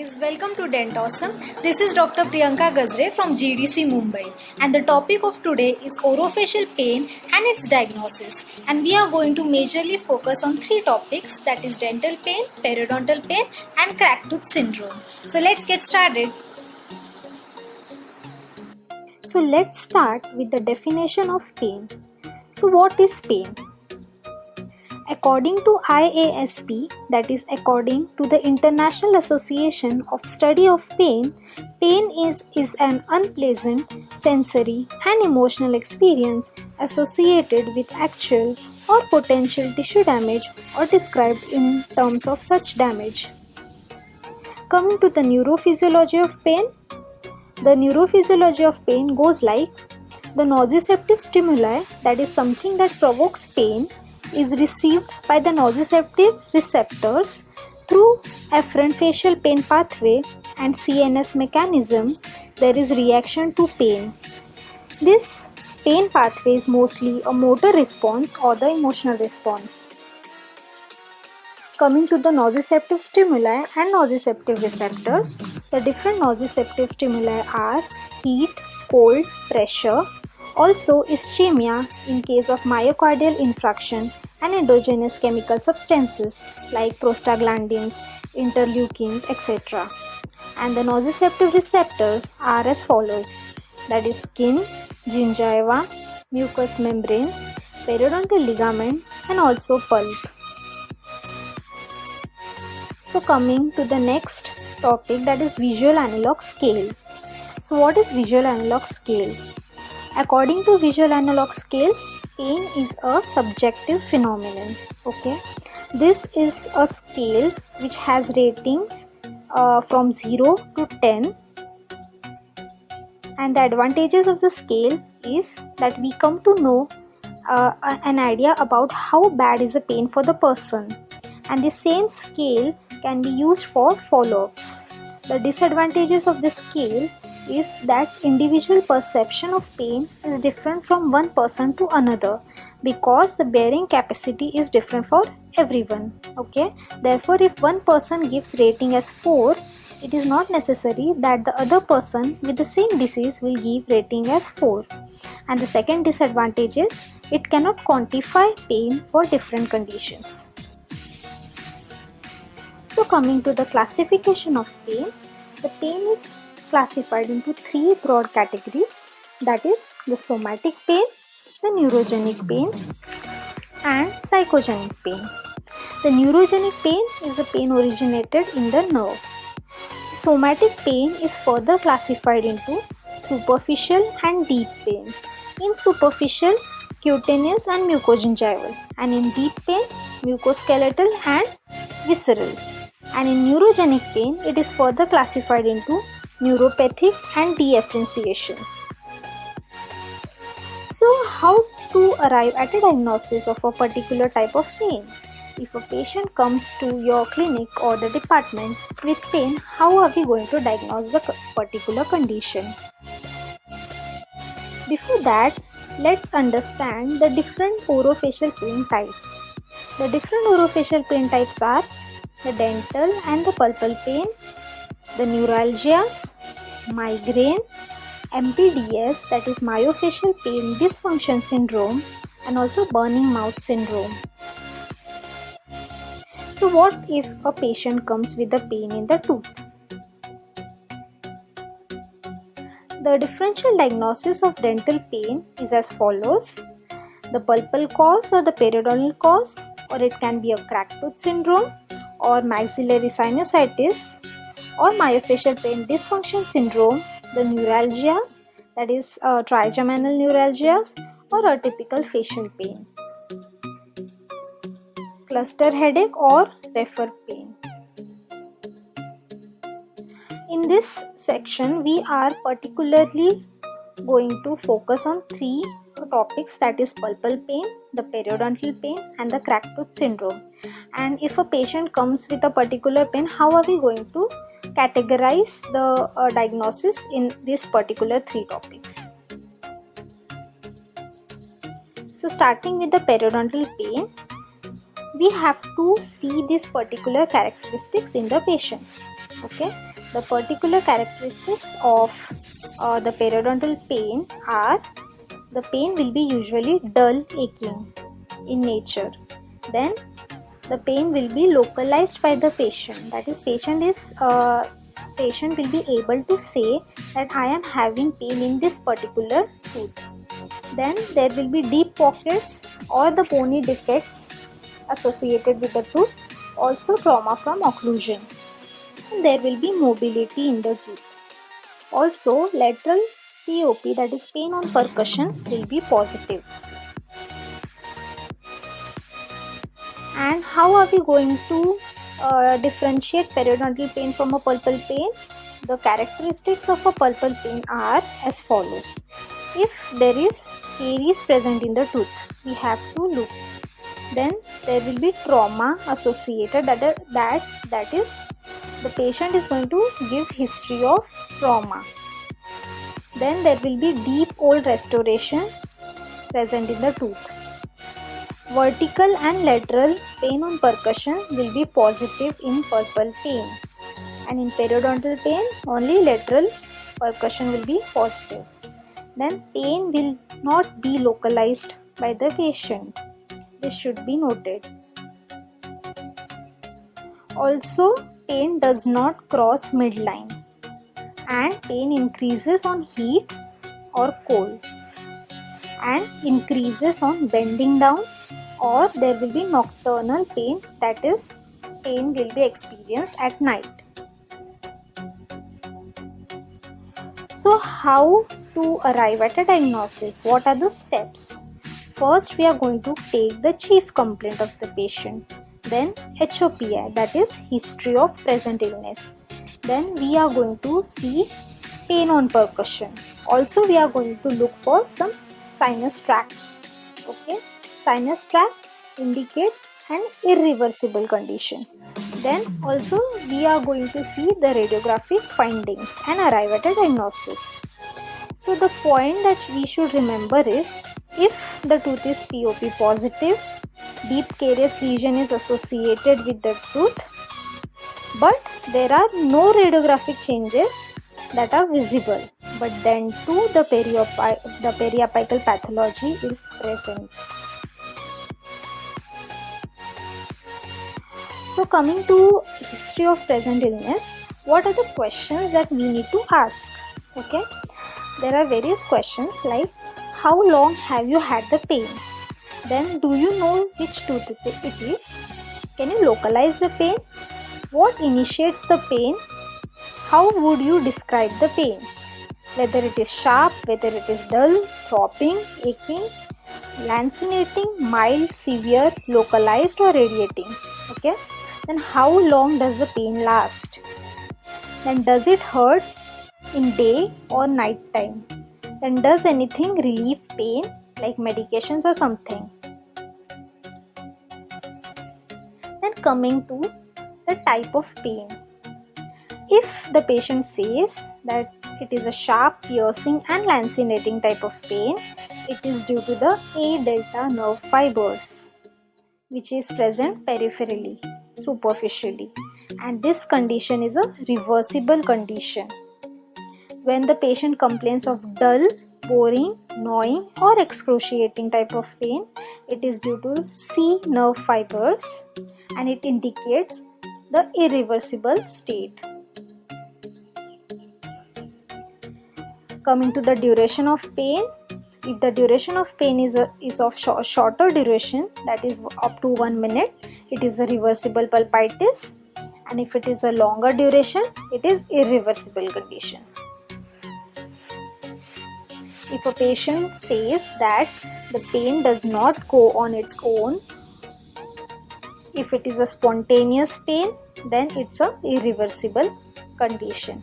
guys, welcome to Dent Awesome. This is Dr. Priyanka Gazre from GDC Mumbai, and the topic of today is orofacial pain and its diagnosis. And we are going to majorly focus on three topics, that is dental pain, periodontal pain and cracked tooth syndrome. So let's get started. So let's start with the definition of pain. So what is pain? According to IASP, that is according to the International Association of Study of Pain, pain is an unpleasant sensory and emotional experience associated with actual or potential tissue damage or described in terms of such damage. Coming to the neurophysiology of pain, the neurophysiology of pain goes like: the nociceptive stimuli, that is something that provokes pain, is received by the nociceptive receptors through afferent facial pain pathway and CNS mechanism. There is reaction to pain. This pain pathway is mostly a motor response or the emotional response. Coming to the nociceptive stimuli and nociceptive receptors, the different nociceptive stimuli are heat, cold, pressure, also ischemia in case of myocardial infarction, and endogenous chemical substances like prostaglandins, interleukins, etc. And the nociceptive receptors are as follows, that is skin, gingiva, mucous membrane, periodontal ligament and also pulp. So coming to the next topic, that is visual analog scale. So what is visual analog scale? According to visual analog scale, pain is a subjective phenomenon. Okay, this is a scale which has ratings from 0 to 10, and the advantages of the scale is that we come to know an idea about how bad is the pain for the person, and the same scale can be used for follow-ups. The disadvantages of the scale is that individual perception of pain is different from one person to another because the bearing capacity is different for everyone. Okay, therefore if one person gives rating as 4, it is not necessary that the other person with the same disease will give rating as 4. And the second disadvantage is it cannot quantify pain for different conditions. So coming to the classification of pain, the pain is classified into 3 broad categories, that is the somatic pain, the neurogenic pain and psychogenic pain. The neurogenic pain is the pain originated in the nerve. Somatic pain is further classified into superficial and deep pain. In superficial, cutaneous and mucogingival, and in deep pain, mucoskeletal and visceral. And in neurogenic pain, it is further classified into neuropathic and deafferentiation. So how to arrive at a diagnosis of a particular type of pain? If a patient comes to your clinic or the department with pain, how are we going to diagnose the particular condition? Before that, let's understand the different orofacial pain types. The different orofacial pain types are the dental and the pulpal pain, the neuralgias, migraine, MPDS, that is myofascial pain dysfunction syndrome, and also burning mouth syndrome. So what if a patient comes with a pain in the tooth? The differential diagnosis of dental pain is as follows: the pulpal cause or the periodontal cause, or it can be a cracked tooth syndrome or maxillary sinusitis, or myofascial pain dysfunction syndrome, the neuralgias, that is trigeminal neuralgias, or atypical facial pain, cluster headache or refer pain. In this section, we are particularly going to focus on 3 topics, that is pulpal pain, the periodontal pain and the cracked tooth syndrome. And if a patient comes with a particular pain, how are we going to categorize the diagnosis in these particular 3 topics? So starting with the periodontal pain, we have to see these particular characteristics in the patients. Okay, The particular characteristics of the periodontal pain are: the pain will be usually dull, aching in nature. Then the pain will be localized by the patient. That is, patient will be able to say that I am having pain in this particular tooth. Then there will be deep pockets or the bony defects associated with the tooth. Also trauma from occlusion. And there will be mobility in the tooth. Also lateral POP, that is pain on percussion, will be positive. And how are we going to differentiate periodontal pain from a pulpal pain? The characteristics of a pulpal pain are as follows. If there is caries present in the tooth, we have to look. Then there will be trauma associated, that is, the patient is going to give history of trauma. Then there will be deep old restoration present in the tooth. Vertical and lateral pain on percussion will be positive in pulpal pain, and in periodontal pain only lateral percussion will be positive. Then pain will not be localized by the patient. This should be noted. Also, pain does not cross midline, and pain increases on heat or cold, and increases on bending down, or there will be nocturnal pain, that is, pain will be experienced at night. So how to arrive at a diagnosis? What are the steps? First, we are going to take the chief complaint of the patient. Then HOPI, that is history of present illness. Then we are going to see pain on percussion. Also, we are going to look for some sinus tracts. Okay, sinus tract indicates an irreversible condition. Then also we are going to see the radiographic findings and arrive at a diagnosis. So the point that we should remember is, if the tooth is POP positive, deep carious lesion is associated with the tooth, but there are no radiographic changes that are visible, but then too the periapical pathology is present. So coming to history of present illness, what are the questions that we need to ask? Okay, there are various questions like, how long have you had the pain? Then, do you know which tooth it is? Can you localize the pain? What initiates the pain? How would you describe the pain? Whether it is sharp, whether it is dull, throbbing, aching, lancinating, mild, severe, localized or radiating. Okay. Then how long does the pain last? Then does it hurt in day or night time? Then does anything relieve pain like medications or something? Then coming to the type of pain. If the patient says that it is a sharp, piercing and lancinating type of pain, it is due to the A delta nerve fibers, which is present peripherally, superficially, and this condition is a reversible condition. When the patient complains of dull, boring, gnawing or excruciating type of pain, it is due to C nerve fibers and it indicates the irreversible state. Coming to the duration of pain, if the duration of pain is of shorter duration, that is up to 1 minute, it is a reversible pulpitis, and if it is a longer duration, it is irreversible condition. If a patient says that the pain does not go on its own, if it is a spontaneous pain, then it's a irreversible condition.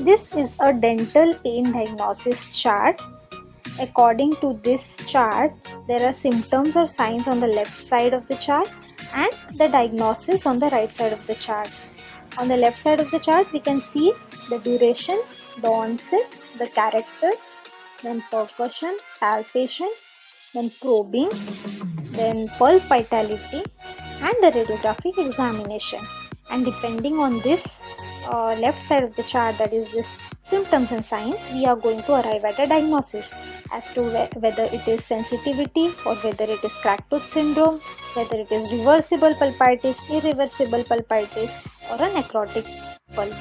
This is a dental pain diagnosis chart. According to this chart, there are symptoms or signs on the left side of the chart and the diagnosis on the right side of the chart. On the left side of the chart, we can see the duration, the onset, the character, then percussion, palpation, then probing, then pulp vitality and the radiographic examination. and depending on this left side of the chart, that is this symptoms and signs, we are going to arrive at a diagnosis as to whether it is sensitivity or whether it is cracked tooth syndrome, whether it is reversible pulpitis, irreversible pulpitis, or a necrotic pulp.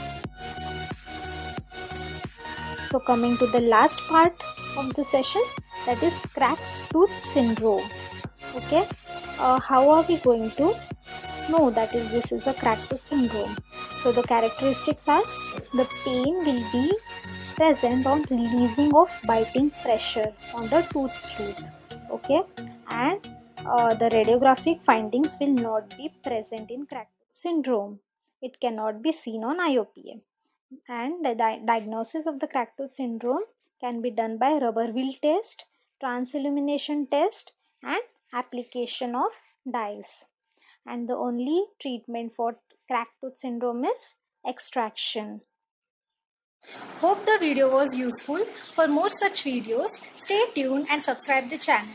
So coming to the last part of the session, that is cracked tooth syndrome. Okay, how are we going to know that this is a cracked tooth syndrome? So the characteristics are, the pain will be present on releasing of biting pressure on the tooth. Okay, and the radiographic findings will not be present in cracked tooth syndrome. It cannot be seen on IOPA. And the diagnosis of the cracked tooth syndrome can be done by rubber wheel test, transillumination test, and application of dyes. And the only treatment for cracked tooth syndrome is extraction. Hope the video was useful. For more such videos, stay tuned and subscribe the channel.